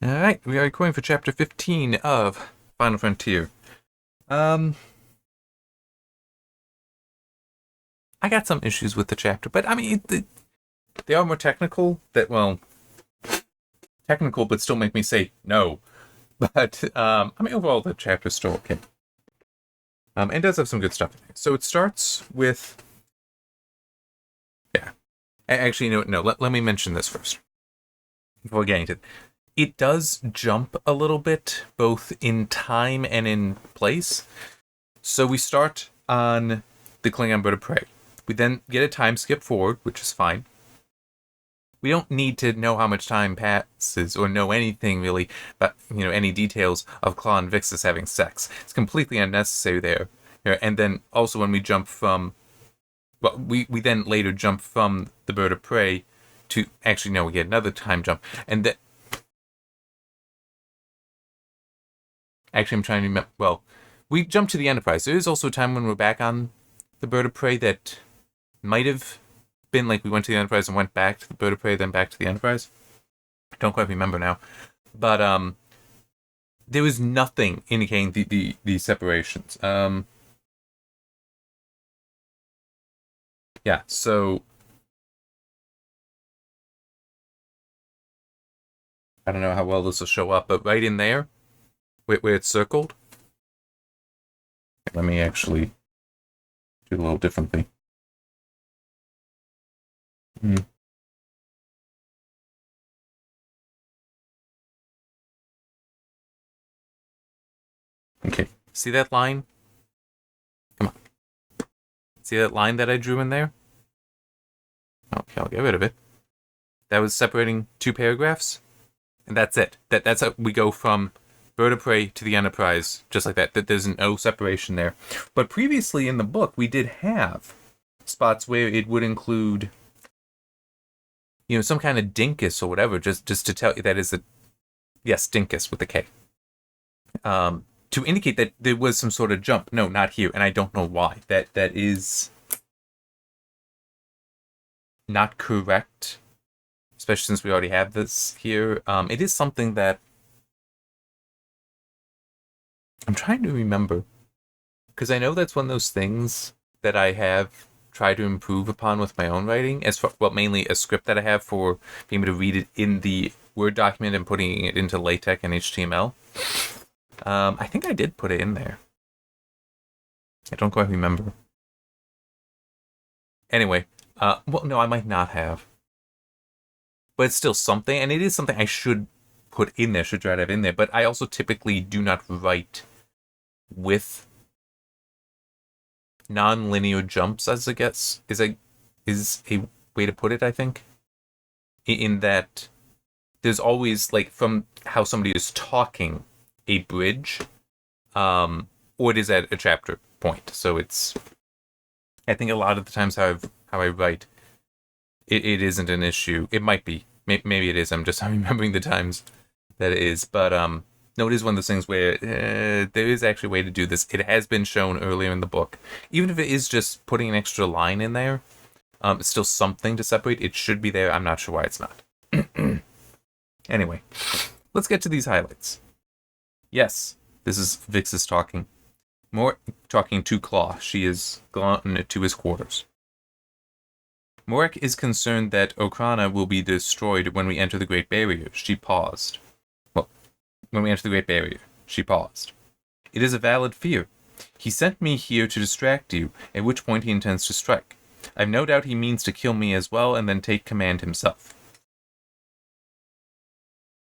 Alright, we are recording for chapter 15 of Final Frontier. Um, I got some issues with the chapter, but I mean, they are more technical, but still make me say no. But, I mean, overall, the chapter's still okay. And does have some good stuff in there. So it starts with, yeah. Actually, no, let me mention this first before getting to it. It does jump a little bit, both in time and in place. So we start on the Klingon bird of prey. We then get a time skip forward, which is fine. We don't need to know how much time passes or know anything really about, any details of Claw and Vixis having sex. It's completely unnecessary there. And then also when we jump from, we then later jump from the bird of prey to, actually no, we get another time jump. And then, actually I'm trying to remember, we jump to the Enterprise. There is also a time when we're back on the bird of prey that might have been like we went to the Enterprise and went back to the bird of prey, then back to the Enterprise. I don't quite remember now. But there was nothing indicating the separations. Yeah, so I don't know how well this will show up, but right in there, where it's circled, let me actually do it a little differently. Okay, see that line? Come on. See that line that I drew in there? Okay, I'll get rid of it. That was separating two paragraphs, and that's it. That's how we go from bird of prey to the Enterprise, just like that. That there's no separation there. But previously in the book, we did have spots where it would include, some kind of dinkus or whatever, just to tell you that is yes, dinkus with a K. To indicate that there was some sort of jump. No, not here, and I don't know why. That is not correct, especially since we already have this here. It is something that I'm trying to remember, because I know that's one of those things that I have tried to improve upon with my own writing, as for, mainly a script that I have for being able to read it in the Word document and putting it into LaTeX and HTML. I think I did put it in there. I don't quite remember. Anyway, no, I might not have. But it's still something, and it is something I should put in there, should try to have in there. But I also typically do not write with non-linear jumps, as I guess is a way to put it, I think. In that there's always, like, from how somebody is talking, a bridge, or it is at a chapter point. So it's, I think a lot of the times how I write, it isn't an issue. It might be. Maybe it is. I'm just remembering the times that it is. But no, it is one of those things where there is actually a way to do this. It has been shown earlier in the book. Even if it is just putting an extra line in there, it's still something to separate. It should be there. I'm not sure why it's not. Anyway, let's get to these highlights. Yes, this is Vixis talking. More talking to Claw. She is gone to his quarters. Morek is concerned that Okrana will be destroyed when we enter the Great Barrier. She paused. When we enter the Great Barrier, she paused. It is a valid fear. He sent me here to distract you, at which point he intends to strike. I've no doubt he means to kill me as well and then take command himself.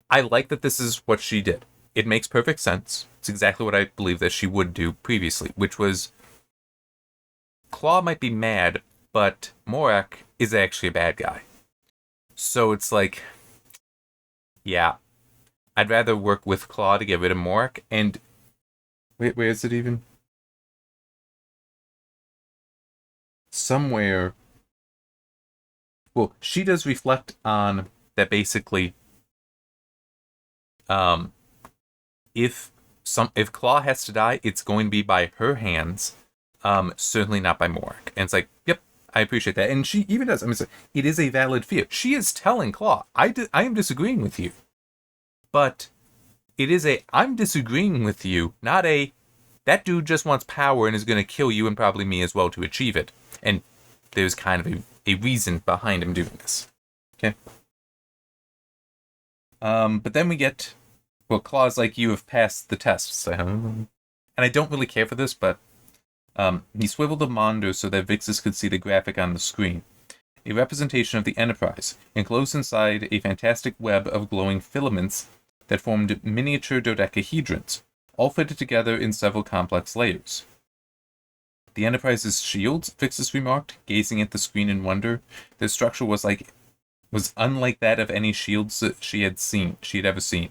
I like that this is what she did. It makes perfect sense. It's exactly what I believe that she would do previously, which was Claw might be mad, but Morek is actually a bad guy. So it's like, yeah, I'd rather work with Claw to get rid of Morek. And wait, where is it even? Somewhere. Well, she does reflect on that basically. If Claw has to die, it's going to be by her hands. Certainly not by Morek. And it's like, yep, I appreciate that. And she even does. I mean, it is a valid fear. She is telling Claw, I am disagreeing with you. But it is I'm disagreeing with you, not that dude just wants power and is going to kill you and probably me as well to achieve it. And there's kind of a reason behind him doing this. Okay. But then we get, well, Claw's like, you have passed the tests. And I don't really care for this, but he swiveled the monitor so that Vixus could see the graphic on the screen. A representation of the Enterprise, enclosed inside a fantastic web of glowing filaments that formed miniature dodecahedrons, all fitted together in several complex layers. The Enterprise's shields, Vixus remarked, gazing at the screen in wonder. Their structure was unlike that of any shields that she had ever seen.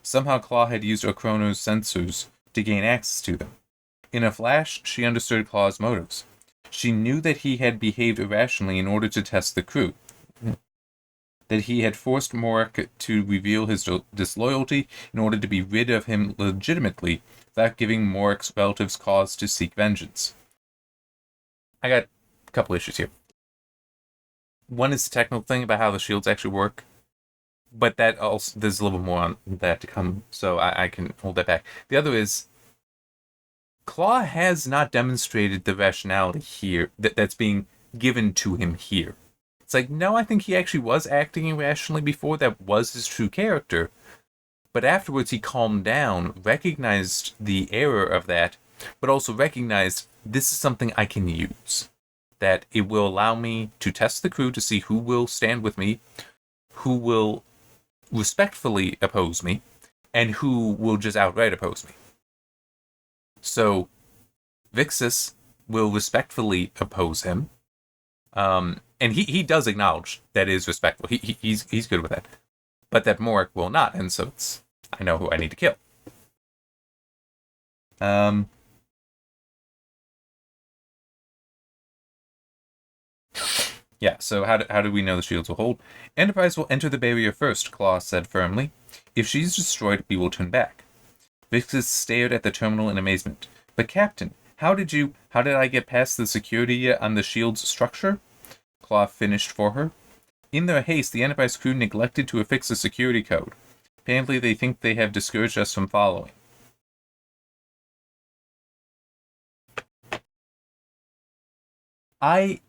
Somehow Claw had used Ochrono's sensors to gain access to them. In a flash, she understood Claw's motives. She knew that he had behaved irrationally in order to test the crew. That he had forced Morak to reveal his disloyalty in order to be rid of him legitimately, without giving Morak's relatives cause to seek vengeance. I got a couple issues here. One is the technical thing about how the shields actually work, but that also, there's a little bit more on that to come, so I can hold that back. The other is, Claw has not demonstrated the rationality here that's being given to him here. It's like, no, I think he actually was acting irrationally before. That was his true character. But afterwards he calmed down, recognized the error of that, but also recognized this is something I can use. That it will allow me to test the crew to see who will stand with me, who will respectfully oppose me, and who will just outright oppose me. So, Vixus will respectfully oppose him. And he does acknowledge that it is respectful. He's good with that. But that Morak will not, and so I know who I need to kill. Yeah, so how do we know the shields will hold? Enterprise will enter the barrier first, Claw said firmly. If she's destroyed, we will turn back. Vixus stared at the terminal in amazement. But Captain, how did I get past the security on the shield's structure? Claw finished for her. In their haste, the Enterprise crew neglected to affix the security code. Apparently they think they have discouraged us from following. I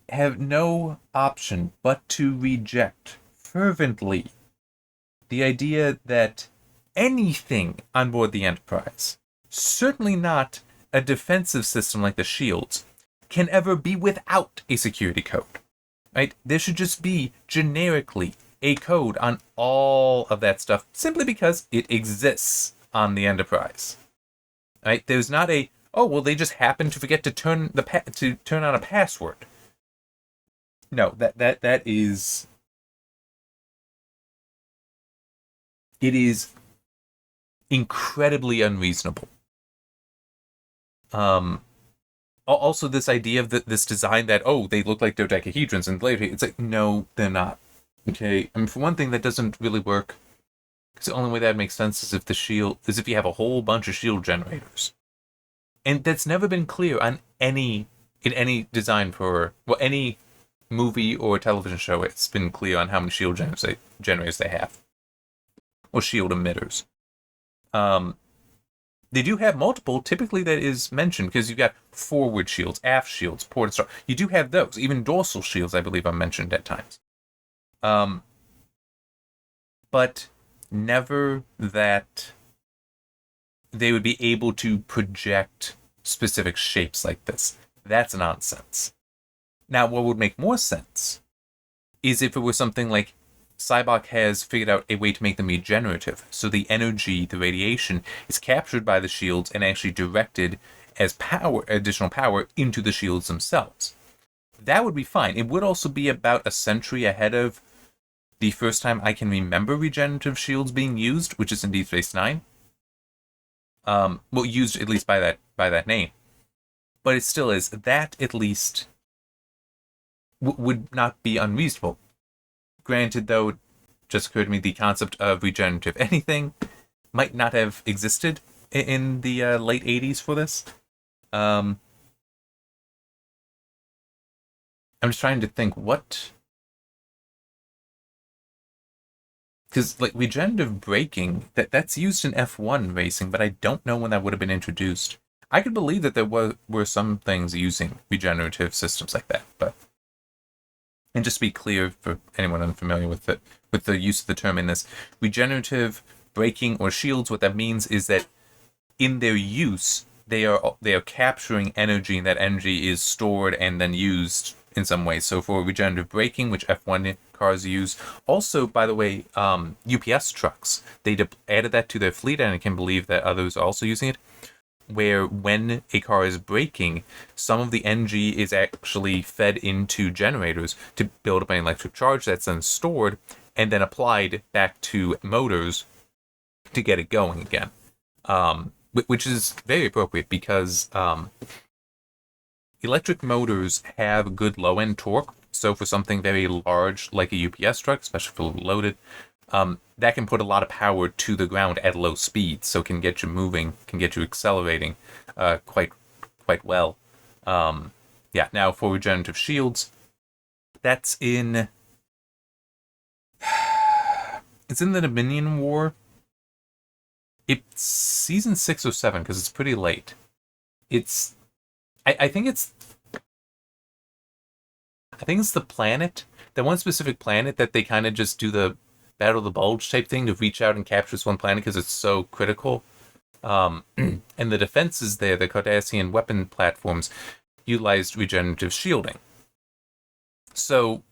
have no option but to reject fervently the idea that anything on board the Enterprise, certainly not a defensive system like the shields, can ever be without a security code. Right? There should just be generically a code on all of that stuff simply because it exists on the Enterprise. Right? There's not they just happen to forget to turn on a password. No, that is, it is incredibly unreasonable. Also, this idea of this design that, they look like dodecahedrons, and later it's like, no, they're not. Okay, I mean, for one thing, that doesn't really work. Because the only way that makes sense is if you have a whole bunch of shield generators, and that's never been clear in any design for any movie or television show. It's been clear on how many shield generators they have, or shield emitters. They do have multiple. Typically, that is mentioned because you've got forward shields, aft shields, port and start. You do have those. Even dorsal shields, I believe, are mentioned at times. But never that they would be able to project specific shapes like this. That's nonsense. Now, what would make more sense is if it was something like Cybok has figured out a way to make them regenerative, so the energy, the radiation, is captured by the shields and actually directed as additional power into the shields themselves. That would be fine. It would also be about a century ahead of the first time I can remember regenerative shields being used, which is in Deep Space Nine. Used at least by that name. But it still is. That, at least, would not be unreasonable. Granted, though, it just occurred to me the concept of regenerative anything might not have existed in the late 80s for this. I'm just trying to think what... Because like regenerative braking, that's used in F1 racing, but I don't know when that would have been introduced. I could believe that there were some things using regenerative systems like that, but and just to be clear for anyone unfamiliar with the use of the term in this, regenerative braking or shields, what that means is that in their use, they are capturing energy, and that energy is stored and then used in some way. So for regenerative braking, which F1 cars use, also by the way, UPS trucks, they added that to their fleet, and I can believe that others are also using it, where when a car is braking, some of the energy is actually fed into generators to build up an electric charge that's then stored and then applied back to motors to get it going again. Which is very appropriate because electric motors have good low-end torque. So for something very large like a UPS truck, especially fully loaded, that can put a lot of power to the ground at low speed. So it can get you moving, can get you accelerating quite well. Now for regenerative shields, that's it's in the Dominion War. It's season 6 or 7 because it's pretty late. I think it's the planet, that one specific planet that they kind of just do the Battle of the Bulge type thing to reach out and capture this one planet because it's so critical. And the defenses there, the Cardassian weapon platforms, utilized regenerative shielding. So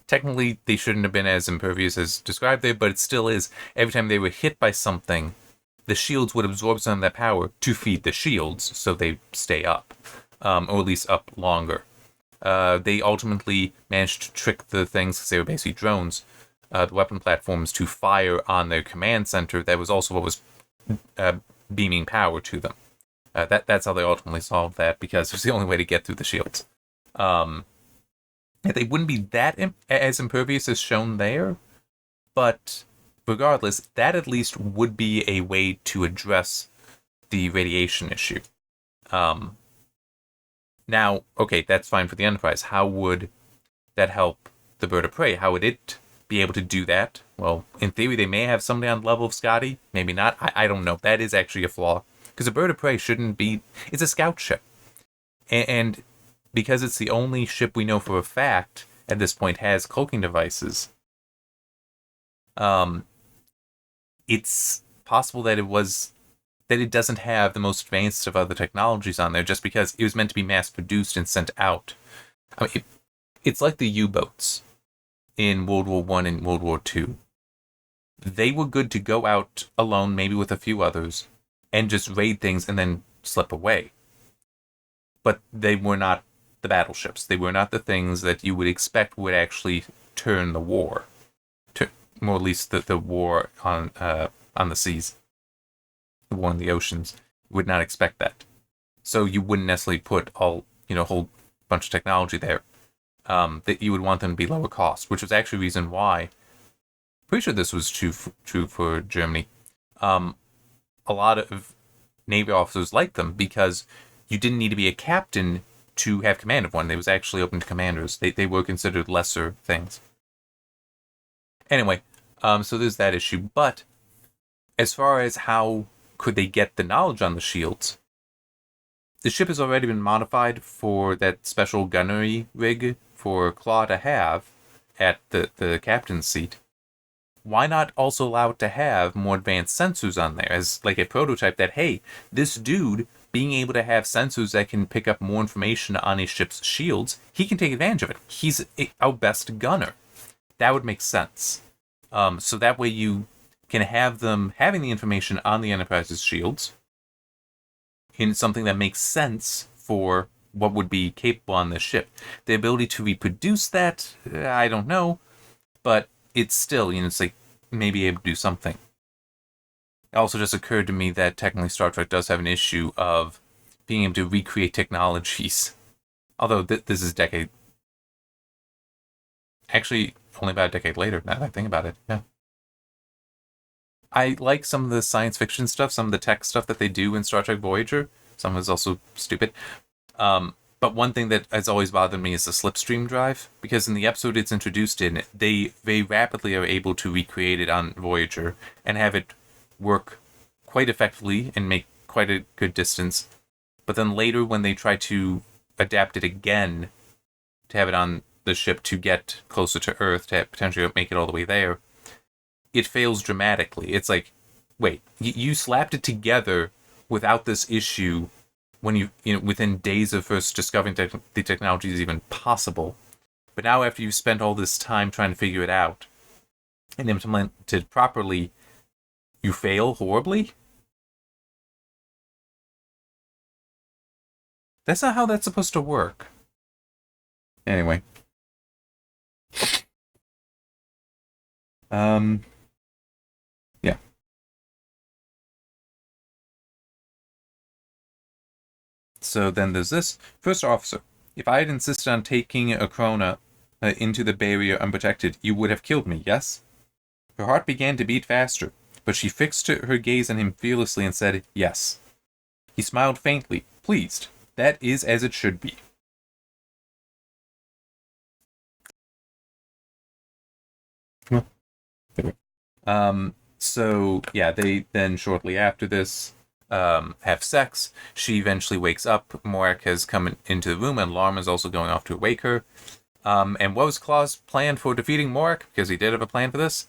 technically they shouldn't have been as impervious as described there, but it still is. Every time they were hit by something, the shields would absorb some of that power to feed the shields so they stay up, or at least up longer. They ultimately managed to trick the things, because they were basically drones, the weapon platforms, to fire on their command center. That was also what was beaming power to them. That's how they ultimately solved that, because it was the only way to get through the shields. They wouldn't be that as impervious as shown there, but regardless, that at least would be a way to address the radiation issue. Now, okay, that's fine for the Enterprise. How would that help the Bird of Prey? How would it be able to do that? Well, in theory, they may have somebody on the level of Scotty. Maybe not. I don't know. That is actually a flaw. Because a Bird of Prey shouldn't be... It's a scout ship. And because it's the only ship we know for a fact at this point has cloaking devices, it's possible that it doesn't have the most advanced of other technologies on there, just because it was meant to be mass produced and sent out. I mean, it's like the U-boats in World War I and World War II. They were good to go out alone, maybe with a few others, and just raid things and then slip away. But they were not the battleships. They were not the things that you would expect would actually turn the war. Or at least the war on the seas. The war in the oceans. You would not expect that. So you wouldn't necessarily put a whole bunch of technology there. That you would want them to be lower cost, which was actually a reason why. Pretty sure this was true for Germany. A lot of Navy officers liked them because you didn't need to be a captain to have command of one. They was actually open to commanders. They were considered lesser things. Anyway, so there's that issue. But as far as how could they get the knowledge on the shields, the ship has already been modified for that special gunnery rig for Claw to have at the captain's seat. Why not also allow it to have more advanced sensors on there as like a prototype that, hey, this dude being able to have sensors that can pick up more information on a ship's shields, he can take advantage of it. He's our best gunner. That would make sense. So that way you can have them having the information on the Enterprise's shields in something that makes sense for what would be capable on this ship. The ability to reproduce that, I don't know, but it's still, it's like maybe able to do something. It also just occurred to me that technically Star Trek does have an issue of being able to recreate technologies. Although this is actually only about a decade later, now that I think about it, yeah. I like some of the science fiction stuff, some of the tech stuff that they do in Star Trek Voyager. Some of it's also stupid. But one thing that has always bothered me is the slipstream drive, because in the episode it's introduced in, they very rapidly are able to recreate it on Voyager and have it work quite effectively and make quite a good distance. But then later, when they try to adapt it again to have it on the ship to get closer to Earth, to potentially make it all the way there, it fails dramatically. It's like, wait, you slapped it together without this issue when within days of first discovering the technology is even possible. But now after you've spent all this time trying to figure it out and implement it properly, you fail horribly? That's not how that's supposed to work. Anyway. Yeah. So then there's this. First officer, if I had insisted on taking a Krona into the barrier unprotected, you would have killed me, yes? Her heart began to beat faster, but she fixed her gaze on him fearlessly and said, yes. He smiled faintly, pleased. That is as it should be. So, yeah, they then shortly after this have sex. She eventually wakes up. Morak has come into the room, and Larm is also going off to wake her. And what was Claw's plan for defeating Morak? Because he did have a plan for this.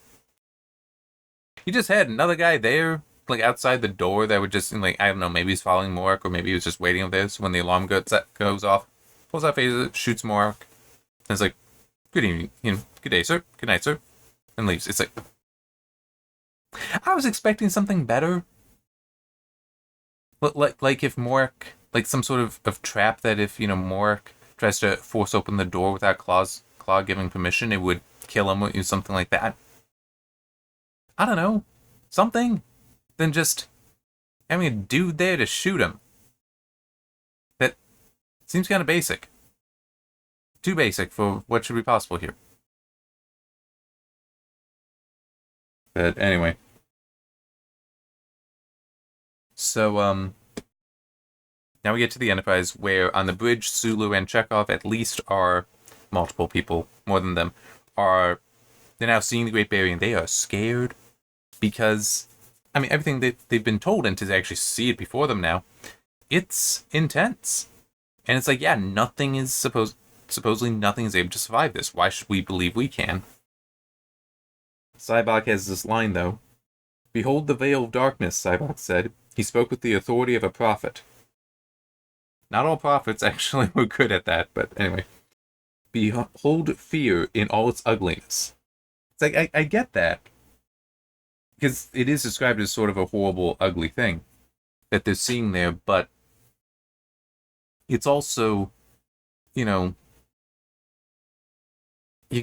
He just had another guy there, like outside the door, that would just, like, I don't know, maybe he's following Morak, or maybe he was just waiting up there. So when the alarm goes off, pulls out phaser, shoots Morak, and it's like, good evening, good day, sir, good night, sir, and leaves. It's like, I was expecting something better. Like if Morak, like some sort of trap that if, Morak tries to force open the door without Claw giving permission, it would kill him, or something like that. I don't know. Something. Than just having a dude there to shoot him. That seems kind of basic. Too basic for what should be possible here. But anyway. So, now we get to the Enterprise, where on the bridge, Sulu and Chekhov at least are multiple people, more than them, they're now seeing the Great Barrier, and they are scared because, I mean, everything that they've been told, and to actually see it before them now, it's intense. And it's like, yeah, supposedly nothing is able to survive this. Why should we believe we can? Sybok has this line, though. Behold the veil of darkness, Sybok said. He spoke with the authority of a prophet. Not all prophets actually were good at that, but anyway. Behold fear in all its ugliness. It's like, I get that. Because it is described as sort of a horrible, ugly thing that they're seeing there, but it's also, you're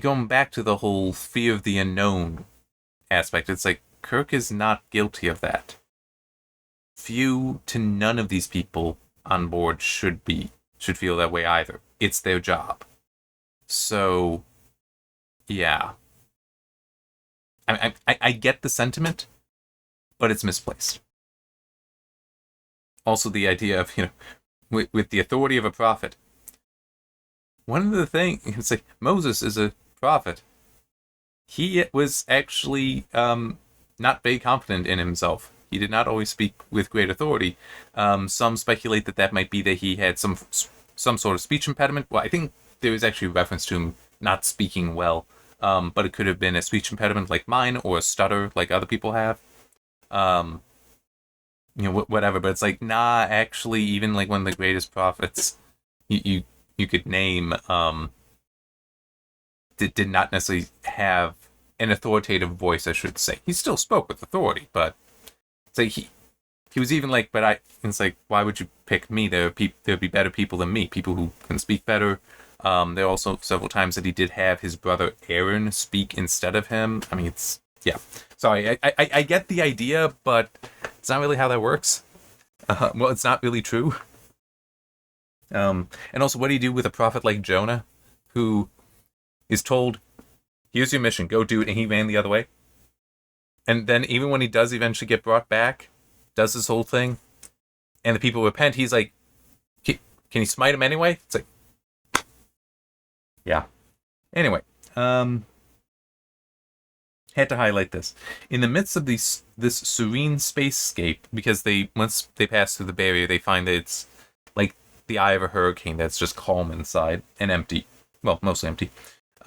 going back to the whole fear of the unknown aspect. It's like, Kirk is not guilty of that. Few to none of these people on board should feel that way either. It's their job. So, yeah. I get the sentiment, but it's misplaced. Also, the idea of, with the authority of a prophet. One of the things, it's like, Moses is a prophet. He was actually not very confident in himself. He did not always speak with great authority. Some speculate that might be that he had some sort of speech impediment. Well, I think there is actually a reference to him not speaking well. But it could have been a speech impediment like mine, or a stutter like other people have. Whatever. But it's like, nah, actually, even like one of the greatest prophets you could name did not necessarily have an authoritative voice, I should say. He still spoke with authority, but it's like he was even like, it's like, why would you pick me? There'd be better people than me, people who can speak better. There are also several times that he did have his brother Aaron speak instead of him. I mean, yeah. Sorry, I get the idea, but it's not really how that works. Well, it's not really true. And also, what do you do with a prophet like Jonah, who is told, here's your mission, go do it, and he ran the other way? And then even when he does eventually get brought back, does this whole thing, and the people repent, he's like, Can he smite him anyway? It's like, yeah. Anyway, had to highlight this. In the midst of this serene spacescape, because once they pass through the barrier, they find that it's like the eye of a hurricane that's just calm inside and empty. Well, mostly empty.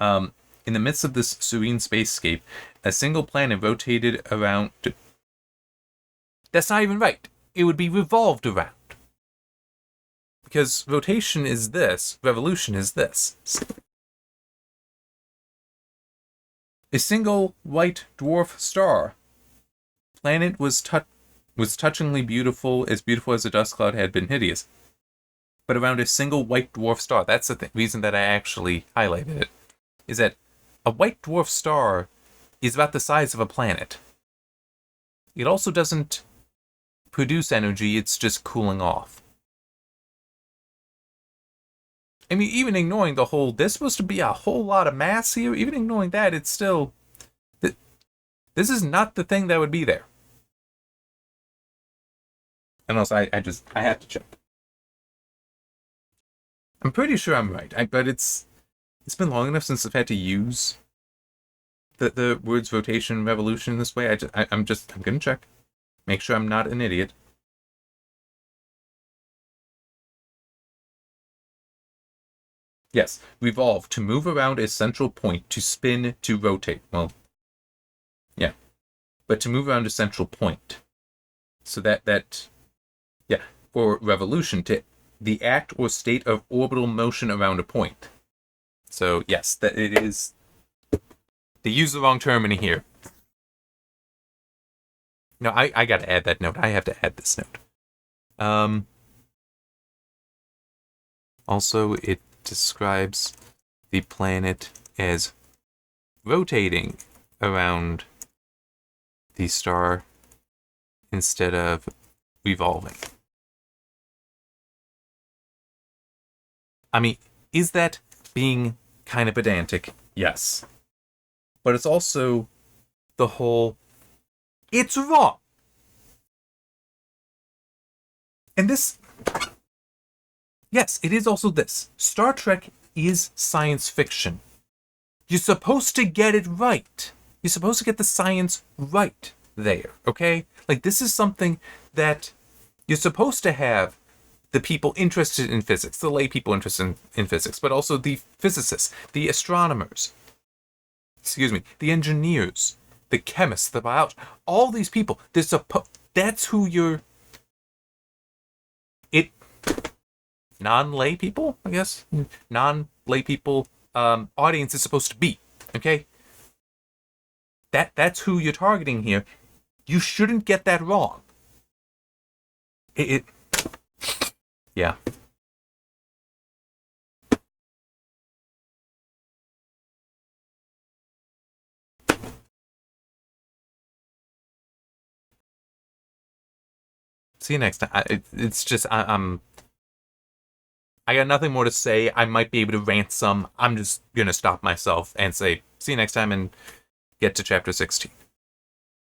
In the midst of this serene spacescape, a single planet rotated around. That's not even right. It would be revolved around. Because rotation is this, revolution is this. A single white dwarf star. Planet was touchingly beautiful as a dust cloud had been hideous. But around a single white dwarf star. That's the reason that I actually highlighted it. Is that a white dwarf star is about the size of a planet. It also doesn't produce energy, it's just cooling off. I mean, even ignoring the whole, there's supposed to be a whole lot of mass here, even ignoring that, it's still, this is not the thing that would be there. And also, I have to check. I'm pretty sure I'm right, but it's been long enough since I've had to use the words rotation, revolution in this way. I'm gonna check. Make sure I'm not an idiot. Yes, revolve, to move around a central point, to spin, to rotate. Well, yeah. But to move around a central point. So yeah, for revolution, to the act or state of orbital motion around a point. So, yes, that it is. They use the wrong term in here. No, I gotta add that note. I have to add this note. Also, it describes the planet as rotating around the star instead of revolving. I mean, is that being kind of pedantic? Yes. But it's also the whole, it's wrong. And this, yes, it is also this. Star Trek is science fiction. You're supposed to get it right. You're supposed to get the science right there, okay? Like, this is something that you're supposed to have the people interested in physics, the lay people interested in physics, but also the physicists, the astronomers, the engineers, the chemists, the biologists, all these people, that's who you're... non-lay people, I guess? Non-lay people audience is supposed to be, okay? That's who you're targeting here. You shouldn't get that wrong. Yeah. See you next time. It's just, I got nothing more to say. I might be able to rant some. I'm just gonna stop myself and say, see you next time and get to chapter 16.